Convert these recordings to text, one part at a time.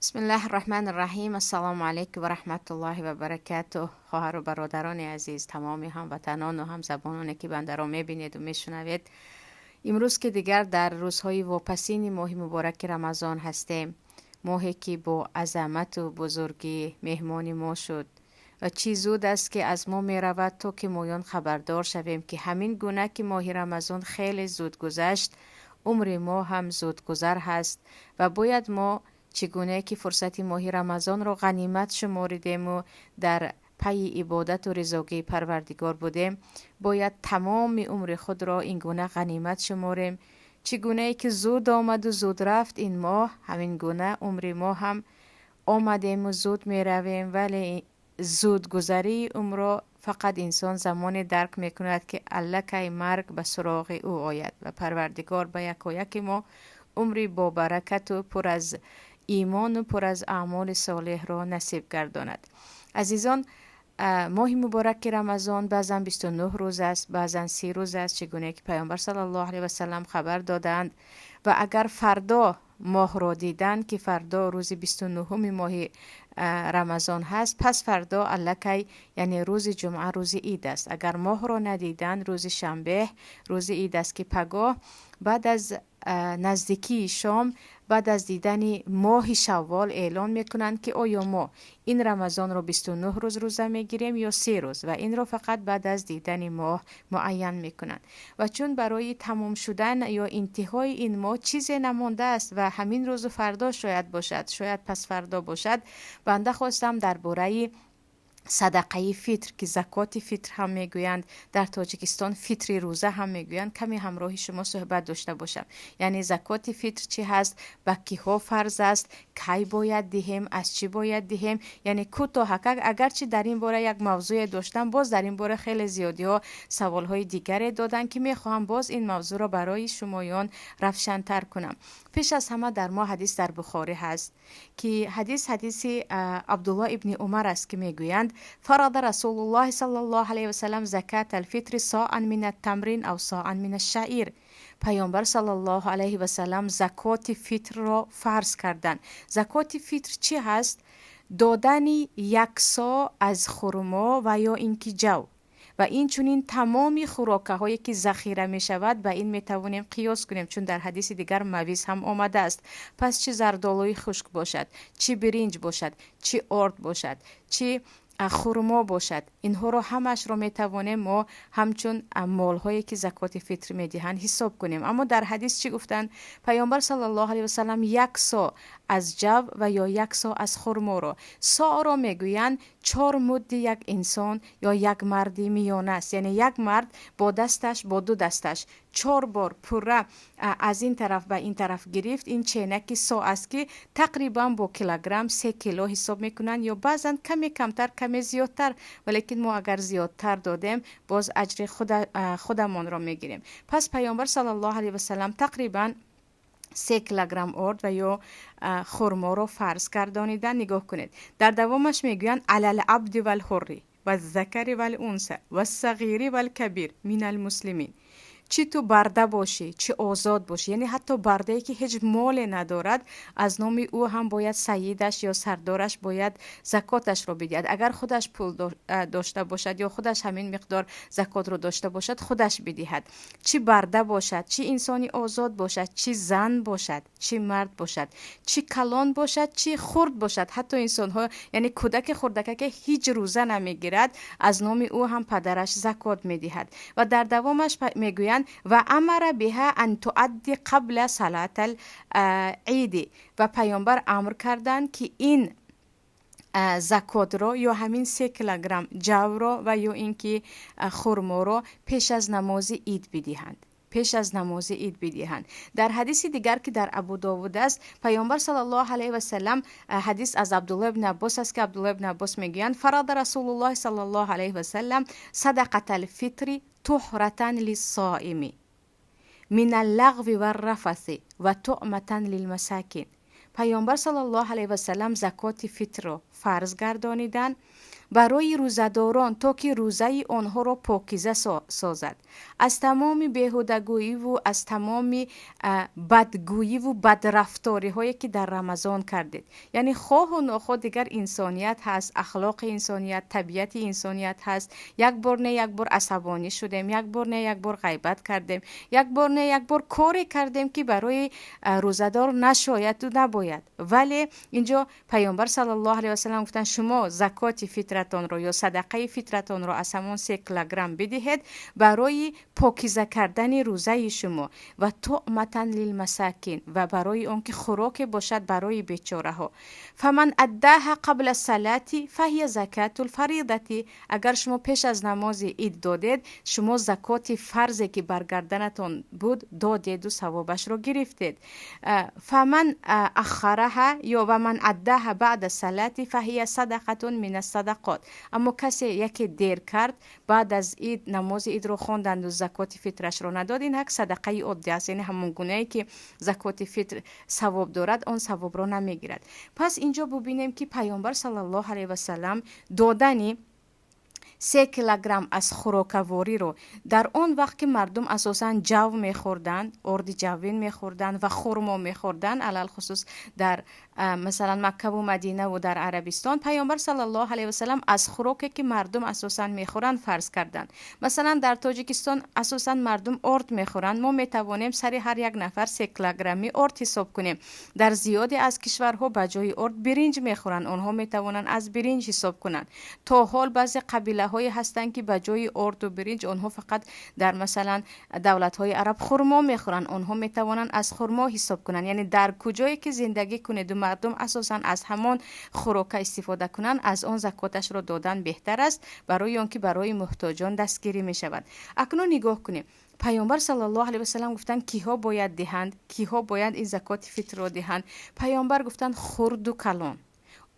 بسم الله الرحمن الرحیم. السلام علیکم و رحمت الله و برکاته. خواهر و برادران عزیز، تمام هموطنان و همزبانانی که بنده را میبینید و میشنوید، امروز که دیگر در روزهای واپسین ماه مبارک رمضان هستیم، ماهی که با عظمت و بزرگی مهمان ما شد و چی زود است که از ما می رود تا که مایان خبردار شویم که همین گونه که ماه رمضان خیلی زود گذشت، عمر ما هم زود گذر هست و باید ما چگونه که فرصت ماه رمضان را غنیمت شماریدیم و در پی عبادت و رضاگی پروردگار بودیم، باید تمام عمر خود را این گونه غنیمت شماریم. چگونه که زود آمد و زود رفت این ماه، همین گونه عمر ما هم آمدیم و زود می رویم، ولی زود گذری عمر را فقط انسان زمان درک می کند که الکی مرگ به سراغ او آید و پروردگار به یکایک ما عمری با برکت و پر از ایمان و پر از اعمال صالح را نصیب گرداند. عزیزان، ماه مبارک رمضان بعضا 29 روز است، بعضا 30 روز است، چگونه که پیامبر صلی الله علیه و سلم خبر دادند. و اگر فردا ماه را دیدند که فردا روز 29 ماه رمضان هست، پس فردا الکی یعنی روز جمعه روز عید است. اگر ماه را ندیدند، روز شنبه روز عید است که پگاه بعد از نزدیکی شام، بعد از دیدن ماه شوال اعلان میکنند که آیا ما این رمضان رو 29 روز روزه میگیریم یا 3 روز، و این رو فقط بعد از دیدن ماه معین میکنند. و چون برای تمام شدن یا انتهای این ماه چیزی نمانده است و همین روز فردا شاید باشد، شاید پس فردا باشد، بنده خواستم درباره صدقه فطر که زکات فطر هم میگویند، در تاجیکستان فطر روزه هم میگویند، کمی همراه شما صحبت داشته باشم. یعنی زکات فطر چی هست، به کیها فرض است، کی باید دهیم، از چی باید دهیم. یعنی کوتاه اگرچه در این باره یک موضوع داشتم، باز در این باره خیلی زیادی ها سوال های دیگری دادن که میخواهم باز این موضوع را برای شمایان روشن‌تر کنم. پیش از همه در ما حدیث در بخاری هست که حدیث عبدالله ابن عمر است که میگویند فرض رسول الله صلی الله علیه و سلم زکات الفطر صاعا من التمر او صاعا من الشعیر. پیامبر صلی الله علیه و سلم زکات فطر را فرض کردند. زکات فطر چی هست؟ دادن 1 صاع از خرما و یا اینکه جو. و این چونین تمامی خوراکه هایی که ذخیره می شود، به این می توانیم قیاس کنیم، چون در حدیث دیگر مویز هم آمده است. پس چه زردالوی خشک باشد، چه برنج باشد، چه آرد باشد، چه خرما باشد، اینها رو همش رو می توانیم ما همچون مال هایی که زکات فطر می دهند حساب کنیم. اما در حدیث چی گفتن؟ پیامبر صلی الله علیه و سلم 1 صاع از جو و یا 1 صاع از خرما را، صاع را میگویند 4 مد یک انسان یا یک مردی میانه است. یعنی یک مرد با دستش، با 2 دستش 4 بار پوره از این طرف به این طرف گرفت. این چینکی صاع است که تقریبا با کیلوگرم 3 کیلو حساب میکنن، یا بعضا کمی کمتر کمی زیادتر، ولیکن ما اگر زیادتر دادیم باز اجر خودمان را میگیریم. پس پیامبر صلی الله علیه و سلم تقریبا 3 کیلوگرم آرد و یا خرما رو فرض گردانیدن. نگاه کنید، در دوامش میگویند علی العبد و الحر و الذکر و الانثى و الصغیر و الکبیر من المسلمین. چی تو برده باشی، چی آزاد باشی، یعنی حتی برده ای که هیچ مال ندارد، از نام او هم باید سیدش یا سردارش باید زکاتش رو بدهد. اگر خودش پول داشته باشد یا خودش همین مقدار زکات رو داشته باشد، خودش بدهد. چی برده باشد، چی انسانی آزاد باشد، چی زن باشد، چی مرد باشد، چی کلان باشد، چی خرد باشد، حتی انسان ها یعنی کودک خردک که هیچ روزه نمیگیرد، از نام او هم پدرش زکات میدهد. و در دوامش میگویند و امر بها ان تؤدی قبل صلاة العید. و پیامبر امر کردند که این زکات را یا همین 3 کیلوگرم جو را و یا اینکه خرما را پیش از نماز عید بدهند، پیش از نماز عید بدهند. در حدیث دیگر که در ابو داود است، پیامبر صلی الله علیه و سلم، حدیث از عبدالله ابن عباس است که عبدالله ابن عباس میگویند فرض رسول الله صلی الله علیه و سلم صدقه الفطر طهرة للصائم من اللغو و الرفث و طعمة للمساکین. پیامبر صلی الله علیه و سلم زکات فطر را فرض گردانیدند برای روزداران تا که روزه آنها را پاکیزه سازد، از تمام بیهودگویی و از تمام بدگویی و بدرفتاری هایی که در رمضان کردید. یعنی خواه و ناخواه دیگر انسانیت هست، اخلاق انسانیت، طبیعت انسانیت هست. یک بار نه یک بار عصبانی شدیم، یک بار نه یک بار غیبت کردیم، یک بار نه یک بار کاری کردیم که برای روزدار نشاید و نباید. ولی اینجا پیامبر صلی الله علیه و سلم گفتن شما زکات فطرتان را یا صدقه فطرتان را از همان 3 کیلوگرم بدهید برای پاکیزه کردن روزه شما و طعمة للمساکین و برای آنکه خوراک باشد برای بیچاره ها. فمن اداها قبل الصلاه فهي زکات الفریضه. اگر شما پیش از نماز عید دادید، شما زکات فرضی که برگردنتان بود دادید و ثوابش را گرفتید. فمن اخرها یا و من اداها بعد الصلاه فهي صدقه من الصدقات. اما کسی یکی دیر کرد، بعد از عید نماز عید رو خواندند و زکات فطرش رو نداد، این یک صدقه عادی است. یعنی همون گونه‌ای که زکات فطر ثواب دارد آن ثواب رو نمیگیرد. پس اینجا ببینیم که پیامبر صلی الله علیه و سلم دادنی 3 کیلوگرم از خوراکواری رو در آن وقت که مردم اساساً جو میخوردن، ارد جوین میخوردن و خرما میخوردن، علل خصوص در مثلا مکه و مدینه و در عربستان، پیامبر صلی الله علیه و سلم از خوراکی که مردم اساساً میخورن فرض کردن. مثلا در تاجیکستان اساساً مردم ارد میخورن، ما میتوانیم سر هر یک نفر 3 کیلوگرمی ارد حساب کنیم. در زیادی از کشورها به جای ارد برنج میخورن، آنها میتوانند از برنج حساب کنند. تا حال بعضی قبیله هایی هستند که به جای ارد و برنج آنها فقط در مثلا دولت های عرب خرما میخورن، آنها میتوانند از خرما حساب کنند. یعنی در کجایی که زندگی کنید و مردم اساسا از همان خوراک استفاده کنند، از آن زکاتش را دادن بهتر است، برای آنکه برای محتاجان دستگیری می شود. اکنون نگاه کنیم، پیامبر صلی الله علیه و سلم گفتن کیها باید دهند، کیها باید این زکات فطر را دهند. پیامبر گفتن خرد و کلان،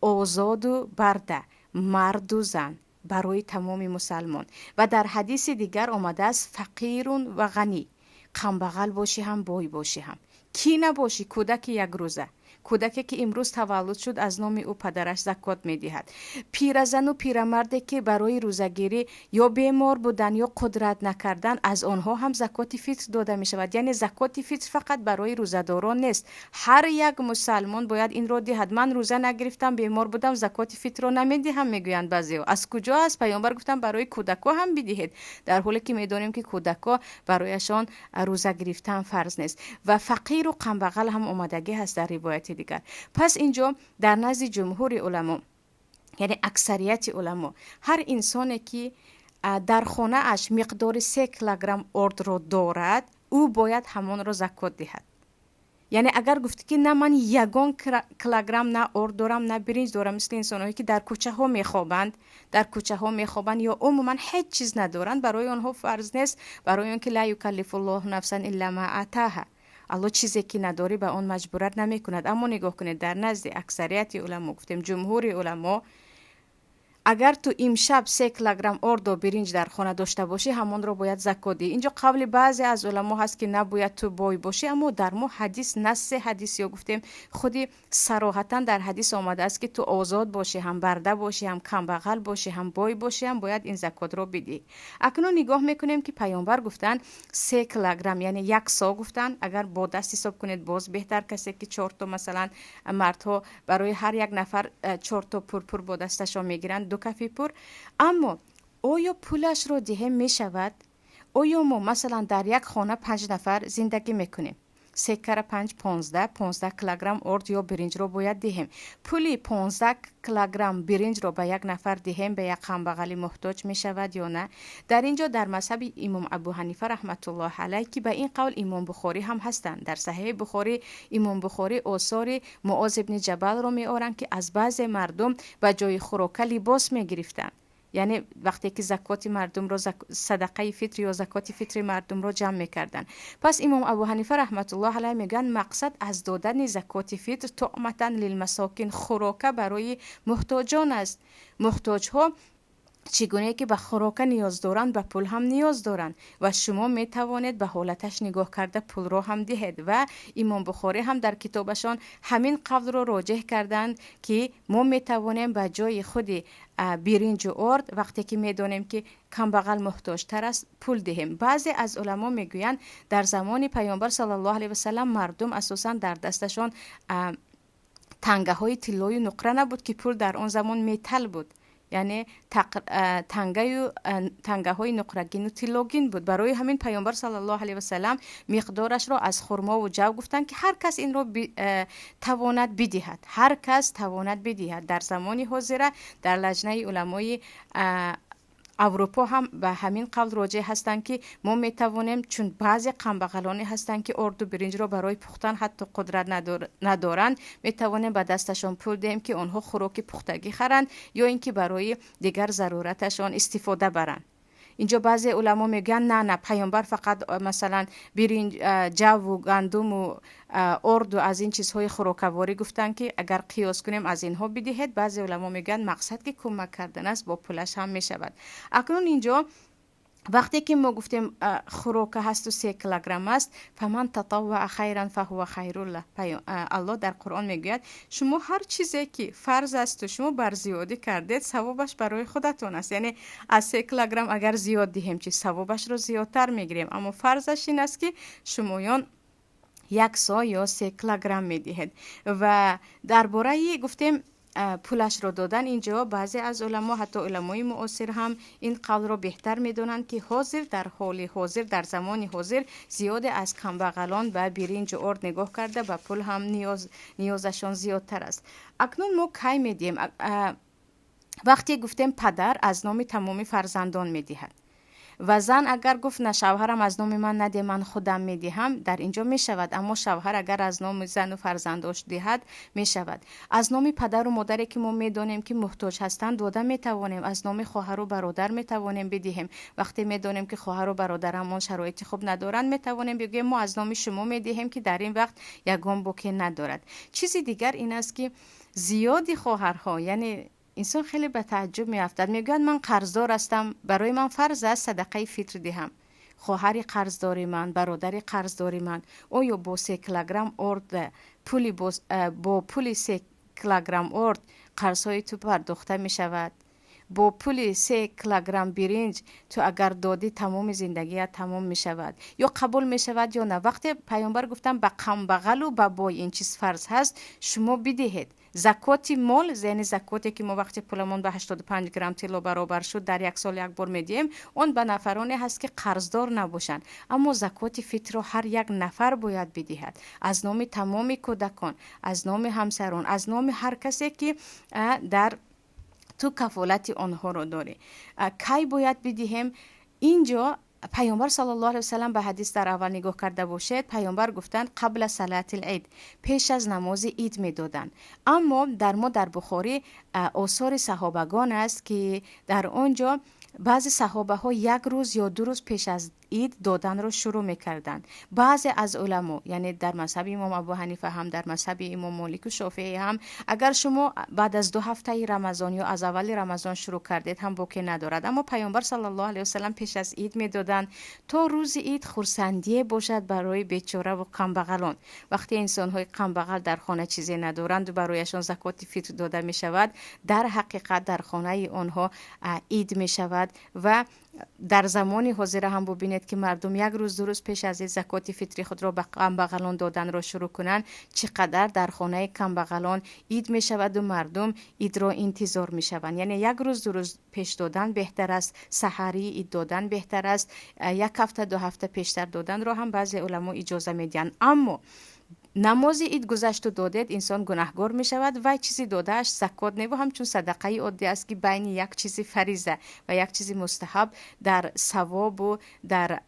آزاد و برده، مرد و زن، برای تمام مسلمان. و در حدیث دیگر آمده است فقیر و غنی، کم بغل باشی هم بای باشی هم، کی نباشی کودک یک روزه، کودکی که امروز تولد شد از نام او پدرش زکات میدهد. پیرزن و پیرمردی که برای روزه‌گیری یا بیمار بودن یا قدرت نکردن، از آنها هم زکات فطر داده می شود. یعنی زکات فطر فقط برای روزه‌داران نیست، هر یک مسلمان باید این را دهد. من روزه نگرفتم، بیمار بودم، زکات فطر را نمیدهم میگویند بعضی‌ها. از کجا است؟ پیامبر گفتن برای کودکا هم بدهید، در حالی که میدونیم که کودکا برایشان روزه گرفتن فرض نیست. و فقیر و کم بغل هم آمدگی هست در روایت دیگر. پس اینجا در نزد جمهور علما، یعنی اکثریت علما، هر انسانی که در خانه اش مقدار 3 کیلوگرم ارد را دارد، او باید همان را زکات دهد. یعنی اگر گفتی که نه من یگان کیلوگرم نه ارد دارم نه برنج دارم، مثل انسان‌هایی که در کوچه ها میخوابند، در کوچه ها میخوابند یا عموما هیچ چیز ندارند، برای آنها فرض نیست، برای آنکه لا یکلف الله نفسا الا ما آتاها، الله چیزی که نداری به آن مجبورت نمی کند. اما نگاه کنید در نزد اکثریت علما، گفتیم جمهور علما، اگر تو امشب 3 کیلوگرم ارد و برنج در خانه داشته باشی، همون رو باید زکات دهی. اینجا قول بعضی از علما هست که نباید تو بای باشی، اما در ما حدیث، نص حدیث یا گفتیم خودی صراحتا در حدیث آمده است که تو آزاد باشی، هم برده باشی، هم کم بغل باشی، هم بای باشی، هم باید این زکات رو بدی. اکنون نگاه میکنیم که پیامبر گفتن 3 کیلوگرم یعنی 1 سا گفتن. اگر با دست حساب کنید باز بهتر، کسی که 4 تا مثلا مردها برای هر یک نفر 4 تا پرپر با دستشون میگیرن، 2 کفی پر. اما آیا پولش رو دهم می شود؟ آیا ما مثلا در یک خانه 5 نفر زندگی میکنیم، 3 کره 5 15 کیلوگرم ارد یا برنج رو باید دهیم. پولی 15 کیلوگرم برنج رو به یک نفر دهیم، به یک هم بغلی محتاج می شود یا نه؟ در اینجا در مذهب امام ابو حنیفه رحمت الله علیه که به این قول امام بخاری هم هستند، در صحیح بخاری امام بخاری آثار معاذ ابن جبل رو می آورند که از بعض مردم به جای خوراک لباس می گرفتند. یعنی وقتی که زکات مردم رو صدقه فطر یا زکات فطر مردم رو جمع میکردن. پس امام ابو حنیفه رحمت الله علیه میگن مقصد از دادن زکات فطر طعمة للمساکین، خوراک برای محتاجان است. محتاج ها چگونه که به خوراک نیاز دارند به پول هم نیاز دارند و شما می توانید به حالتش نگاه کرده پول رو هم دهید. و امام بخاری هم در کتابشان همین قول رو راجح کردند که ما می توانیم به جای خود برنج و ارد وقتی که می دانیم که کم بغل محتاج تر است پول دهیم. بعضی از علما می گویند در زمان پیامبر صلی الله علیه و سلم مردم اساسا در دستشان تنگه های طلای نقره نبود که پول در آن زمان متل بود، یعنی تنگه های نقره‌گین و طلاگین بود. برای همین پیامبر صلی الله علیه و سلم مقدارش را از خرما و جو گفتن که هر کس این را تواند بدهد، هر کس تواند بدهد. در زمان حاضر در لجنه علمای اروپا هم به همین قول راجع هستند که ما می توانیم، چون بعضی قمبغلانی هستند که ارد و برنج را برای پختن حتی قدرت ندارند، می توانیم به دستشان پول دهیم که آنها خوراک پختگی خرند یا اینکه برای دیگر ضرورتشان استفاده برند. اینجا بعضی علما میگن نه پیامبر فقط مثلا برنج، جو و گندم و ارد و از این چیزهای خوراکواری گفتن که اگر قیاس کنیم از اینها بدهید. بعضی علما میگن مقصد که کمک کردن است با پولش هم میشود. اکنون اینجا وقتی که ما گفتیم خوراک هست و 3 کیلوگرم است، فمن تطوع خیرا فهو خیر له. الله در قرآن میگوید شما هر چیزی که فرض است و شما بر زیادی کردید ثوابش برای خودتون است. یعنی از 3 کیلوگرم اگر زیاد دهیم چی ثوابش رو زیادتر میگیریم، اما فرضش این است که شمایان 1 سا یا 3 کیلوگرم میدهید. و درباره گفتیم پولش رو دادن، اینجا بعضی از علما حتی علمای معاصر هم این قول رو بهتر میدونن که حاضر در حال حاضر در زمان حاضر زیاد از کمبغلان به برنج و ارد نگاه کرده و پول هم نیازشان زیادتر است. اکنون ما کی میدیم؟ وقتی گفتیم پدر از نام تمامی فرزندان میدهد و زن اگر گفت نه شوهرم از نام من نده من خودم میدهم، در اینجا میشود. اما شوهر اگر از نام زن و فرزنداش دهد میشود. از نام پدر و مادری که ما میدونیم که محتاج هستند داده میتوانیم. از نام خواهر و برادر میتوانیم بدهیم. وقتی میدونیم که خواهر و برادرمون شرایط خوب ندارند میتوانیم بگیم ما از نام شما میدهیم که در این وقت یگان بوکه ندارد. چیزی دیگر این است که زیادی خواهرها، یعنی انسان خیلی به تعجب میافتد، میگن من قرضدار هستم، برای من فرض است صدقه فطر دهم. خواهری قرضداری من، برادری قرضداری من، آیا با 3 کیلوگرم ارد با پول 3 کیلوگرم ارد قرضهای تو پرداخته می شود؟ با پول 3 کیلوگرم برنج تو اگر دادی تمام زندگیت تمام می شود یا قبول می شود یا نه؟ وقتی پیامبر گفتن به قم بغل و به بای این چیز فرض هست شما بدهید. زکات مال، یعنی زکاتی که ما وقتی پولمون به 85 گرم طلا برابر شد در 1 سال 1 بار میدیم، اون به نفرانی هست که قرضدار نباشند. اما زکات فطر رو هر یک نفر باید بدهد، از نام تمام کودکان، از نام همسران، از نام هر کسی که در تو کفالت آنها رو داره. کی باید بدهیم؟ اینجا پیامبر صلی الله علیه و سلم به حدیث در اول نگاه کرده باشید، پیامبر گفتند قبل صلات العید، پیش از نماز عید میدادند. اما در بخاری آثار صحابگان است که در آنجا بعضی صحابه ها 1 روز یا 2 روز پیش از عید دادن رو شروع میکردن. بعضی از علما، یعنی در مذهب امام ابو حنیفه هم در مذهب امام مالک و شافعی هم، اگر شما بعد از 2 هفته رمضان یا از اول رمضان شروع کردید هم باکی ندارد. اما پیامبر صلی الله علیه و سلم پیش از عید میدادن تا روز عید خرسندی باشد برای بیچاره و کمبغلان. وقتی انسان های کمبغل در خانه چیزی ندارند و برایشان زکات فطر داده می شود، در حقیقت در خانه آنها عید می شود. و در زمان حاضر هم ببینید که مردم 1 روز 2 روز پیش از زکات فطری خود را به کمبغلان دادن را شروع کنند، چقدر در خانه کمبغلان عید می شود و مردم عید را انتظار می شوند. یعنی 1 روز 2 روز پیش دادن بهتر است، سحری عید دادن بهتر است. 1 هفته 2 هفته پیشتر دادن را هم بعضی علما اجازه میدن. اما نماز عید گذشت و دادید، انسان گناهگار می شود و چیزی دادهش زکات نه، و همچون صدقه عادی است که بین یک چیزی فریضه و یک چیزی مستحب در ثواب و در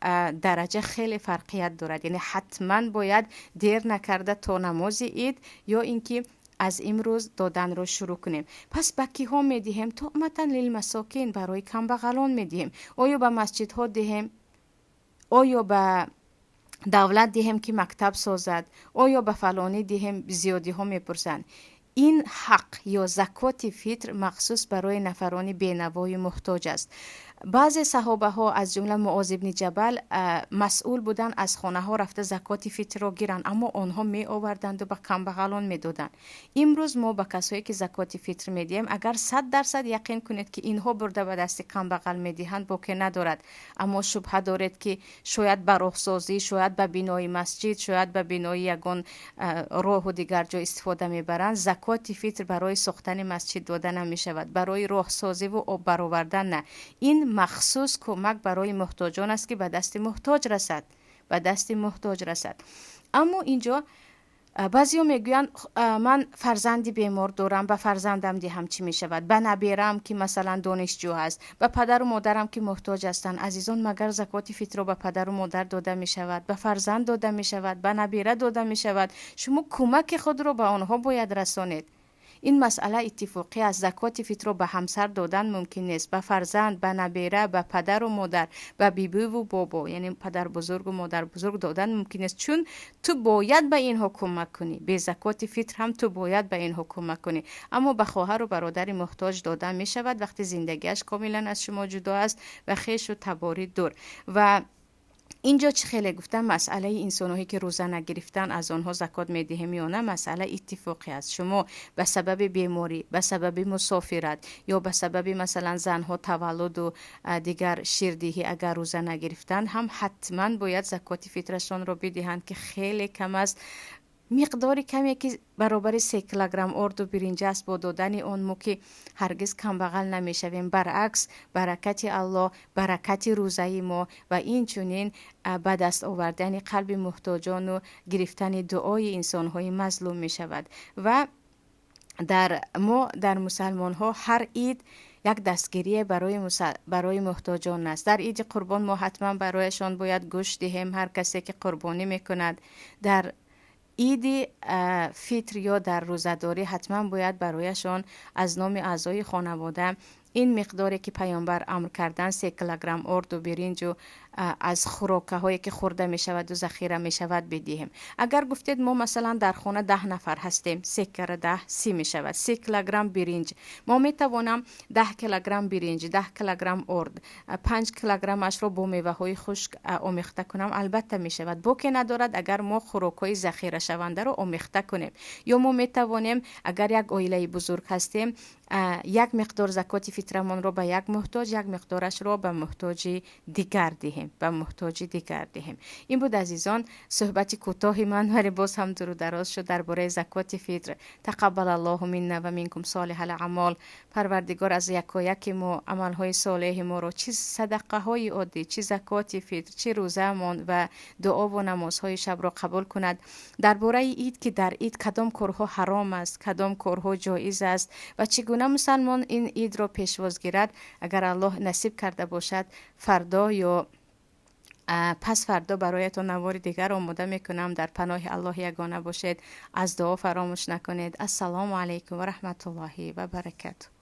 درجه خیلی فرقیت دارد. یعنی حتما باید دیر نکرده تا نماز عید یا اینکه از امروز دادن رو شروع کنیم. پس به کی ها می دهیم؟ طعمة للمساکین، برای کمبغلان می دهیم. آیا به مسجد ها دهیم؟ آیا به دولت دهیم که مکتب سازد؟ آیا به فلانی دهیم؟ زیادی ها میپرسند. این حق یا زکات فطر مخصوص برای نفران بینوا و محتاج است. بعضی صحابه ها از جمله معاذ بن جبل مسئول بودن، از خانه ها رفته زکات فطر را گیرن، اما آنها می آوردند و به کمبغالان می دادند. امروز ما به کسایی که زکات فطر می دهیم اگر 100% یقین کنید که اینها برده به دست کمبغال می دهند باکی ندارد، اما شبهه دارید که شاید به راهسازی، شاید به بنای مسجد، شاید به بنای یگان راه و دیگر جا استفاده می برند، زکات فطر برای ساختن مسجد داده نمی شود، برای راهسازی و آب برآوردن نه. این مخصوص کمک برای محتاجان است که به دست محتاج رسد، به دست محتاج رسد. اما اینجا بعضی ها میگوین من فرزندی بیمار دارم، به فرزندم دهم چی می شود؟ به نبیرم که مثلا دانشجو هست، به پدر و مادرم که محتاج هستند. عزیزان، مگر زکات فطر به پدر و مادر داده می شود؟ به فرزند داده می شود؟ به نبیره داده می شود؟ شما کمک خود رو به آنها باید رسانید. این مسئله اتفاقی است. زکات فطر به همسر دادن ممکن نیست، به فرزند، به نبیره، به پدر و مادر، به بیبی و بابا، یعنی پدر بزرگ و مادر بزرگ دادن ممکن است، چون تو باید به اینها کمک کنی. به زکات فطر هم تو باید به اینها کمک کنی. اما به خواهر و برادر محتاج دادن می شود وقتی زندگیش کاملا از شما جدا است و خویش و تباری دور. و اینجا چه خیلی گفتم مسئله انسان‌هایی که روزه نگرفتن از آنها زکات میدهیم یا نه مسئله اتفاقی است. شما به سبب بیماری، به سبب مسافرت یا به سبب مثلا زنها تولد و دیگر شیردهی اگر روزه نگرفتن هم حتما باید زکات فطرشان رو بدهند که خیلی کم است. مقداری کمی که برابر 3 کیلوگرم ارد و برنج است. با دادن اون مو که هرگز کمبغل نمیشویم، برعکس برکت الله، برکت روزه ما و این چنین به دست آوردن قلب محتاجان و گرفتن دعای انسان‌های مظلوم می شود. و در مسلمان ها هر عید یک دستگیری برای محتاجان است. در عید قربان ما حتما برایشان باید گوشت دهیم، هر کسی که قربانی میکند. در عید فطر یا در روزه‌داری حتما باید برایشان از نام اعضای خانواده این مقداری که پیامبر امر کردن 3 کیلوگرم ارد و برنج و از خوراکه هایی که خورده می شود و ذخیره می شود بدهیم. اگر گفتید ما مثلا در خانه 10 نفر هستیم، 3 کره 10 30 می شود. 3 کیلوگرم برنج ما می توانم 10 کیلوگرم برنج، 10 کیلوگرم ارد، 5 کیلوگرمش را با میوه های خشک آمیخته کنم، البته می شود. باکی ندارد اگر ما خوراکای ذخیره شونده رو آمیخته کنیم. یا ما می توانیم اگر یک عائله بزرگ هستیم یک مقدار زکات فطرمان رو به یک محتاج، یک مقدارش رو به محتاج دیگر دهیم، به محتاج دیگر دهیم. این بود عزیزان صحبت کوتاه من، ولی باز هم دراز شد درباره زکات فطر. تقبل الله منا و منکم صالح الاعمال. پروردگار از یکایک ما عملهای صالح ما رو، چه صدقه های عادی، چه زکات فطر، چه روزه مان و دعا و نمازهای شب را قبول کند. درباره عید که در عید کدام کارها حرام است، کدام کارها جایز است و چگونه مسلمان این عید را پیشواز گیرد، اگر الله نصیب کرده باشد فردا یا پس فردا برایتان نوار دیگر آماده میکنم. در پناه الله یگانه باشید. از دعا فراموش نکنید. السلام علیکم و رحمت الله و برکاته.